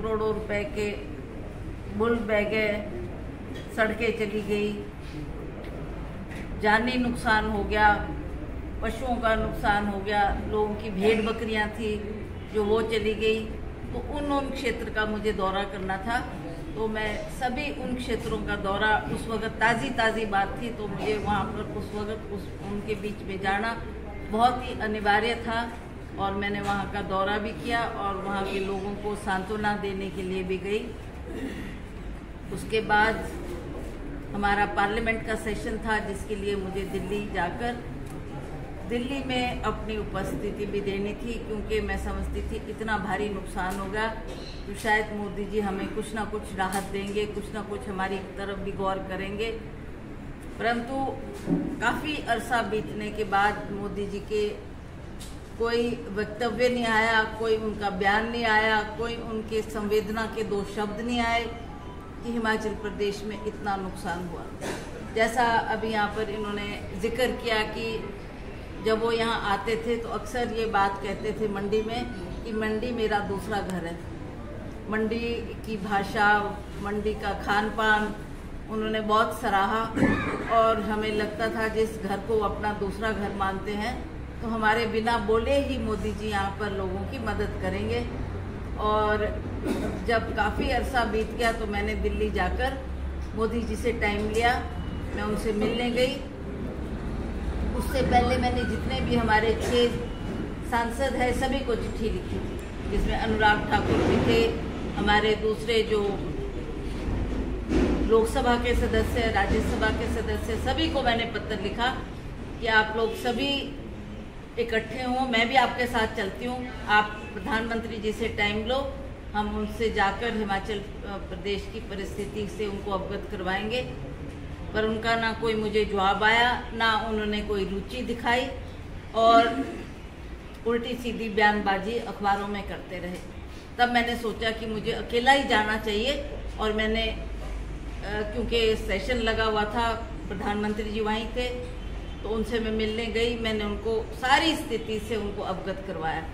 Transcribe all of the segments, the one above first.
करोड़ों रुपए के बुल बह गए, सड़कें चली गई, जानी नुकसान हो गया, पशुओं का नुकसान हो गया, लोगों की भेड़ बकरियां थी जो वो चली गई। तो उन क्षेत्र का मुझे दौरा करना था, तो मैं सभी उन क्षेत्रों का दौरा, उस वक्त ताज़ी बात थी, तो मुझे वहाँ पर उस वक्त उनके बीच में जाना बहुत ही अनिवार्य था। और मैंने वहाँ का दौरा भी किया और वहाँ के लोगों को सांत्वना देने के लिए भी गई। उसके बाद हमारा पार्लियामेंट का सेशन था, जिसके लिए मुझे दिल्ली में अपनी उपस्थिति भी देनी थी, क्योंकि मैं समझती थी इतना भारी नुकसान होगा तो शायद मोदी जी हमें कुछ ना कुछ राहत देंगे, कुछ ना कुछ हमारी तरफ भी गौर करेंगे। परंतु काफ़ी अरसा बीतने के बाद मोदी जी के कोई वक्तव्य नहीं आया, कोई उनका बयान नहीं आया, कोई उनके संवेदना के दो शब्द नहीं आए कि हिमाचल प्रदेश में इतना नुकसान हुआ। जैसा अभी यहाँ पर इन्होंने जिक्र किया कि जब वो यहाँ आते थे तो अक्सर ये बात कहते थे मंडी में कि मंडी मेरा दूसरा घर है। मंडी की भाषा, मंडी का खान पान उन्होंने बहुत सराहा और हमें लगता था जिस घर को अपना दूसरा घर मानते हैं तो हमारे बिना बोले ही मोदी जी यहाँ पर लोगों की मदद करेंगे। और जब काफ़ी अरसा बीत गया तो मैंने दिल्ली जाकर मोदी जी से टाइम लिया, मैं उनसे मिलने गई। उससे पहले मैंने जितने भी हमारे 6 सांसद हैं सभी को चिट्ठी लिखी थी, जिसमें अनुराग ठाकुर भी थे, हमारे दूसरे जो लोकसभा के सदस्य, राज्यसभा के सदस्य, सभी को मैंने पत्र लिखा कि आप लोग सभी इकट्ठे हों, मैं भी आपके साथ चलती हूँ, आप प्रधानमंत्री जी से टाइम लो, हम उनसे जाकर हिमाचल प्रदेश की परिस्थिति से उनको अवगत करवाएंगे। पर उनका ना कोई मुझे जवाब आया, ना उन्होंने कोई रुचि दिखाई और उल्टी सीधी बयानबाजी अखबारों में करते रहे। तब मैंने सोचा कि मुझे अकेला ही जाना चाहिए और मैंने क्योंकि सेशन लगा हुआ था, प्रधानमंत्री जी वहीं थे, तो उनसे मैं मिलने गई। मैंने उनको सारी स्थिति से उनको अवगत करवाया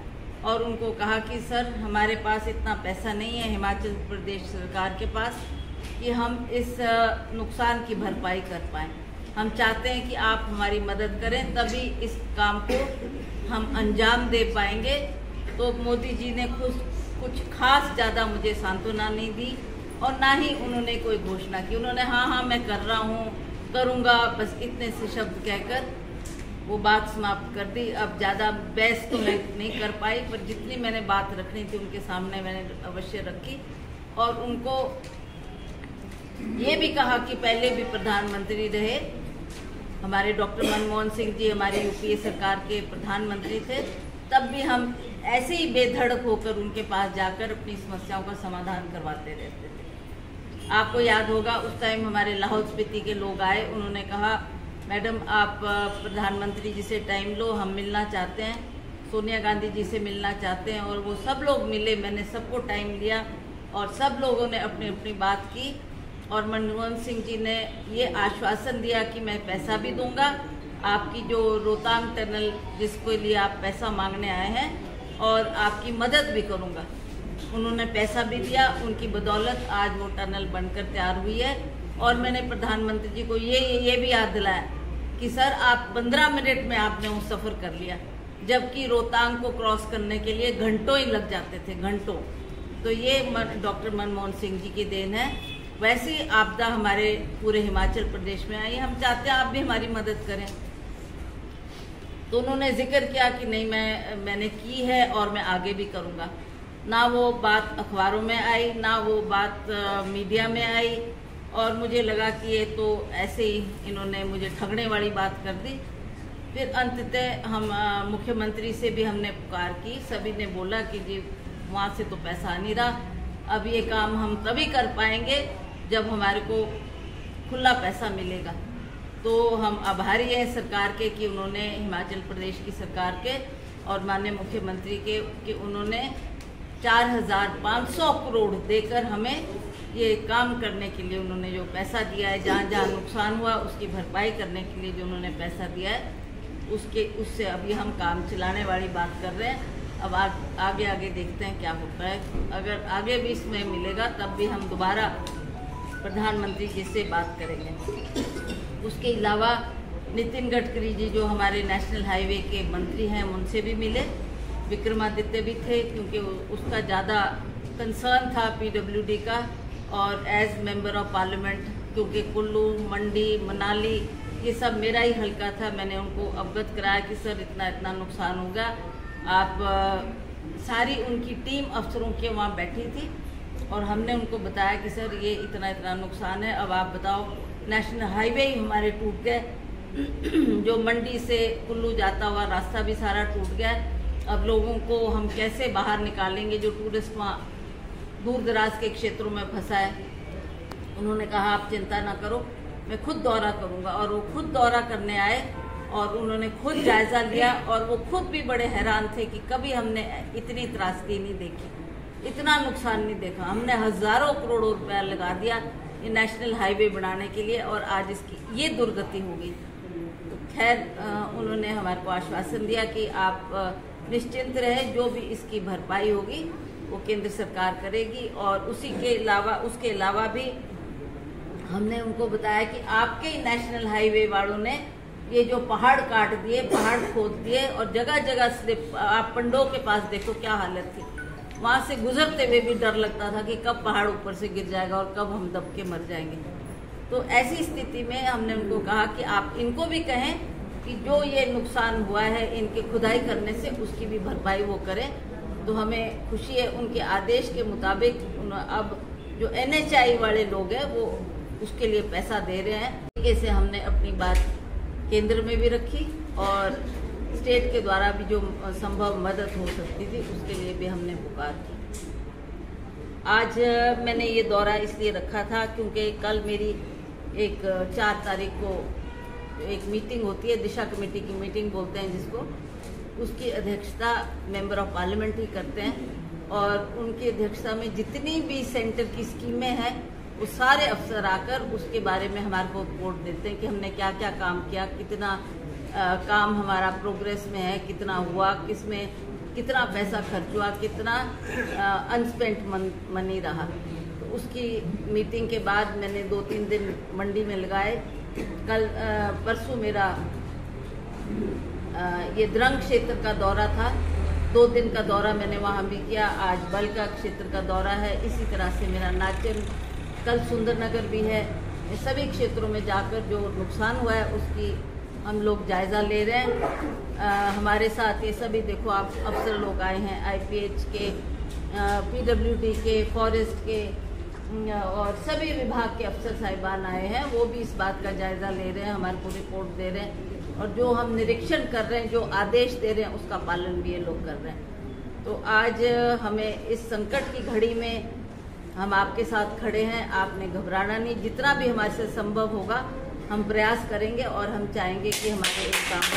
और उनको कहा कि सर हमारे पास इतना पैसा नहीं है, हिमाचल प्रदेश सरकार के पास, कि हम इस नुकसान की भरपाई कर पाएँ। हम चाहते हैं कि आप हमारी मदद करें, तभी इस काम को हम अंजाम दे पाएंगे। तो मोदी जी ने कुछ खास ज़्यादा मुझे सांत्वना नहीं दी और ना ही उन्होंने कोई घोषणा की। उन्होंने हाँ मैं कर रहा हूँ, करूँगा, बस इतने से शब्द कहकर वो बात समाप्त कर दी। अब ज़्यादा बहस तो मैं नहीं कर पाई, पर जितनी मैंने बात रखनी थी उनके सामने मैंने अवश्य रखी और उनको ये भी कहा कि पहले भी प्रधानमंत्री रहे, हमारे डॉक्टर मनमोहन सिंह जी हमारी यूपीए सरकार के प्रधानमंत्री थे, तब भी हम ऐसे ही बेधड़क होकर उनके पास जाकर अपनी समस्याओं का समाधान करवाते रहते थे। आपको याद होगा उस टाइम हमारे लाहौल स्पीति के लोग आए, उन्होंने कहा मैडम आप प्रधानमंत्री जी से टाइम लो, हम मिलना चाहते हैं, सोनिया गांधी जी से मिलना चाहते हैं। और वो सब लोग मिले, मैंने सबको टाइम लिया और सब लोगों ने अपनी अपनी बात की और मनमोहन सिंह जी ने ये आश्वासन दिया कि मैं पैसा भी दूंगा, आपकी जो रोहतांग टनल जिसके लिए आप पैसा मांगने आए हैं, और आपकी मदद भी करूंगा। उन्होंने पैसा भी दिया, उनकी बदौलत आज वो टनल बनकर तैयार हुई है। और मैंने प्रधानमंत्री जी को ये भी याद दिलाया कि सर आप 15 मिनट में आपने वो सफ़र कर लिया, जबकि रोहतांग को क्रॉस करने के लिए घंटों ही लग जाते थे, घंटों। तो ये डॉक्टर मनमोहन सिंह जी की देन है। वैसी आपदा हमारे पूरे हिमाचल प्रदेश में आई, हम चाहते हैं आप भी हमारी मदद करें। तो उन्होंने जिक्र किया कि नहीं मैंने की है और मैं आगे भी करूँगा। ना वो बात अखबारों में आई, ना वो बात मीडिया में आई, और मुझे लगा कि ये तो ऐसे ही इन्होंने मुझे ठगने वाली बात कर दी। फिर अंततः हम मुख्यमंत्री से भी हमने पुकार की, सभी ने बोला कि जी वहाँ से तो पैसा आ नहीं रहा, अब ये काम हम तभी कर पाएंगे जब हमारे को खुला पैसा मिलेगा। तो हम आभारी हैं सरकार के कि उन्होंने, हिमाचल प्रदेश की सरकार के और माननीय मुख्यमंत्री के, कि उन्होंने 4,500 करोड़ देकर हमें ये काम करने के लिए उन्होंने जो पैसा दिया है, जहाँ जहाँ नुकसान हुआ उसकी भरपाई करने के लिए जो उन्होंने पैसा दिया है, उससे अभी हम काम चलाने वाली बात कर रहे हैं। अब आगे आगे देखते हैं क्या होता है। अगर आगे भी इसमें मिलेगा तब भी हम दोबारा प्रधानमंत्री जी से बात करेंगे। उसके अलावा नितिन गडकरी जी जो हमारे नेशनल हाईवे के मंत्री हैं उनसे भी मिले, विक्रमादित्य भी थे क्योंकि उसका ज़्यादा कंसर्न था पीडब्ल्यूडी का, और एज मेंबर ऑफ पार्लियामेंट क्योंकि कुल्लू, मंडी, मनाली ये सब मेरा ही हल्का था, मैंने उनको अवगत कराया कि सर इतना इतना नुकसान होगा। आप सारी उनकी टीम अफसरों के वहाँ बैठी थी और हमने उनको बताया कि सर ये इतना इतना नुकसान है, अब आप बताओ नेशनल हाईवे ही हमारे टूट गए जो मंडी से कुल्लू जाता हुआ रास्ता भी सारा टूट गया। अब लोगों को हम कैसे बाहर निकालेंगे जो टूरिस्ट वहाँ दूर दराज के क्षेत्रों में फंसा है। उन्होंने कहा आप चिंता ना करो, मैं खुद दौरा करूँगा, और वो खुद दौरा करने आए और उन्होंने खुद जायज़ा लिया और वो खुद भी बड़े हैरान थे कि कभी हमने इतनी त्रासदी नहीं देखी, इतना नुकसान नहीं देखा। हमने हज़ारों करोड़ों रुपया लगा दिया ये नेशनल हाईवे बनाने के लिए और आज इसकी ये दुर्गति हो गई। तो खैर उन्होंने हमारे को आश्वासन दिया कि आप निश्चिंत रहे, जो भी इसकी भरपाई होगी वो केंद्र सरकार करेगी। और उसके अलावा भी हमने उनको बताया कि आपके नेशनल हाईवे वालों ने ये जो पहाड़ काट दिए, पहाड़ खोद दिए और जगह जगह स्लिप, आप पंडों के पास देखो क्या हालत थी, वहाँ से गुजरते हुए भी डर लगता था कि कब पहाड़ ऊपर से गिर जाएगा और कब हम दब के मर जाएंगे। तो ऐसी स्थिति में हमने उनको कहा कि आप इनको भी कहें कि जो ये नुकसान हुआ है इनके खुदाई करने से उसकी भी भरपाई वो करें। तो हमें खुशी है, उनके आदेश के मुताबिक अब जो NHI वाले लोग हैं वो उसके लिए पैसा दे रहे हैं। तरीके से हमने अपनी बात केंद्र में भी रखी और स्टेट के द्वारा भी जो संभव मदद हो सकती थी उसके लिए भी हमने पुकार की। आज मैंने ये दौरा इसलिए रखा था क्योंकि कल मेरी एक 4 तारीख को एक मीटिंग होती है, दिशा कमेटी की मीटिंग बोलते हैं जिसको, उसकी अध्यक्षता मेंबर ऑफ पार्लियामेंट ही करते हैं और उनकी अध्यक्षता में जितनी भी सेंटर की स्कीमें हैं वो सारे अफसर आकर उसके बारे में हमारे को रिपोर्ट देते हैं कि हमने क्या क्या काम किया, कितना काम हमारा प्रोग्रेस में है, कितना हुआ, किसमें कितना पैसा खर्च हुआ, कितना अनस्पेंट मनी रहा। तो उसकी मीटिंग के बाद मैंने 2-3 दिन मंडी में लगाए। कल परसों मेरा ये द्रंग क्षेत्र का दौरा था, 2 दिन का दौरा मैंने वहाँ भी किया। आज बलका क्षेत्र का दौरा है, इसी तरह से मेरा नाचन, कल सुंदरनगर भी है। सभी क्षेत्रों में जाकर जो नुकसान हुआ है उसकी हम लोग जायज़ा ले रहे हैं। हमारे साथ ये सभी देखो आप अफसर लोग आए हैं, IPH के, PWD के, फॉरेस्ट के और सभी विभाग के अफसर साहिबान आए हैं, वो भी इस बात का जायज़ा ले रहे हैं, हमारे को रिपोर्ट दे रहे हैं और जो हम निरीक्षण कर रहे हैं, जो आदेश दे रहे हैं उसका पालन भी ये लोग कर रहे हैं। तो आज हमें इस संकट की घड़ी में हम आपके साथ खड़े हैं, आपने घबराना नहीं, जितना भी हमारे से संभव होगा हम प्रयास करेंगे और हम चाहेंगे कि हमारे इस काम को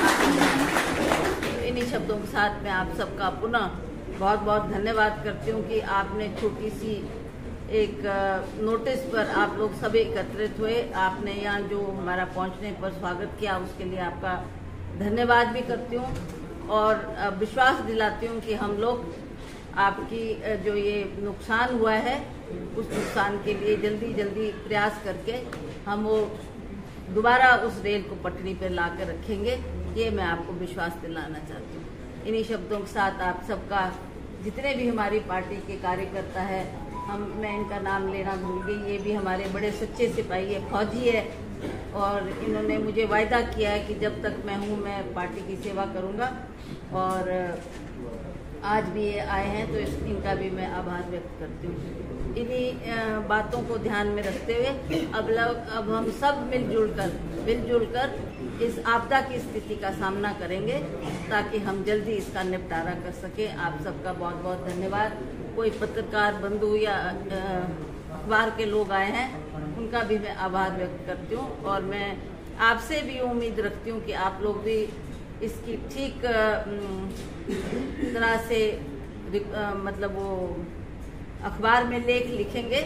आगे बढ़ाएं। इन्हीं शब्दों के साथ मैं आप सबका पुनः बहुत बहुत धन्यवाद करती हूँ कि आपने छोटी सी एक नोटिस पर आप लोग सभी एकत्रित हुए, आपने यहाँ जो हमारा पहुँचने पर स्वागत किया उसके लिए आपका धन्यवाद भी करती हूँ और विश्वास दिलाती हूँ कि हम लोग आपकी जो ये नुकसान हुआ है उस नुकसान के लिए जल्दी जल्दी प्रयास करके हम वो दोबारा उस रेल को पटरी पर ला कर रखेंगे, ये मैं आपको विश्वास दिलाना चाहती हूँ। इन्हीं शब्दों के साथ आप सबका, जितने भी हमारी पार्टी के कार्यकर्ता है, मैं इनका नाम लेना भूल गई, ये भी हमारे बड़े सच्चे सिपाही है, फौजी है और इन्होंने मुझे वायदा किया है कि जब तक मैं हूँ मैं पार्टी की सेवा करूँगा और आज भी ये आए हैं तो इनका भी मैं आभार व्यक्त करती हूँ। इन्हीं बातों को ध्यान में रखते हुए अब हम सब मिलजुल कर इस आपदा की स्थिति का सामना करेंगे ताकि हम जल्दी इसका निपटारा कर सकें। आप सबका बहुत बहुत धन्यवाद। कोई पत्रकार बंधु या अखबार के लोग आए हैं उनका भी मैं आभार व्यक्त करती हूँ और मैं आपसे भी उम्मीद रखती हूँ कि आप लोग भी इसकी ठीक तरह से मतलब वो अखबार में लेख लिखेंगे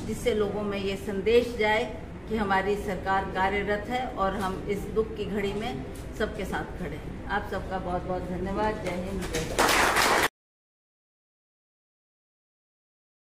जिससे लोगों में ये संदेश जाए कि हमारी सरकार कार्यरत है और हम इस दुख की घड़ी में सबके साथ खड़े हैं। आप सबका बहुत बहुत धन्यवाद। जय हिंद, जय भारत।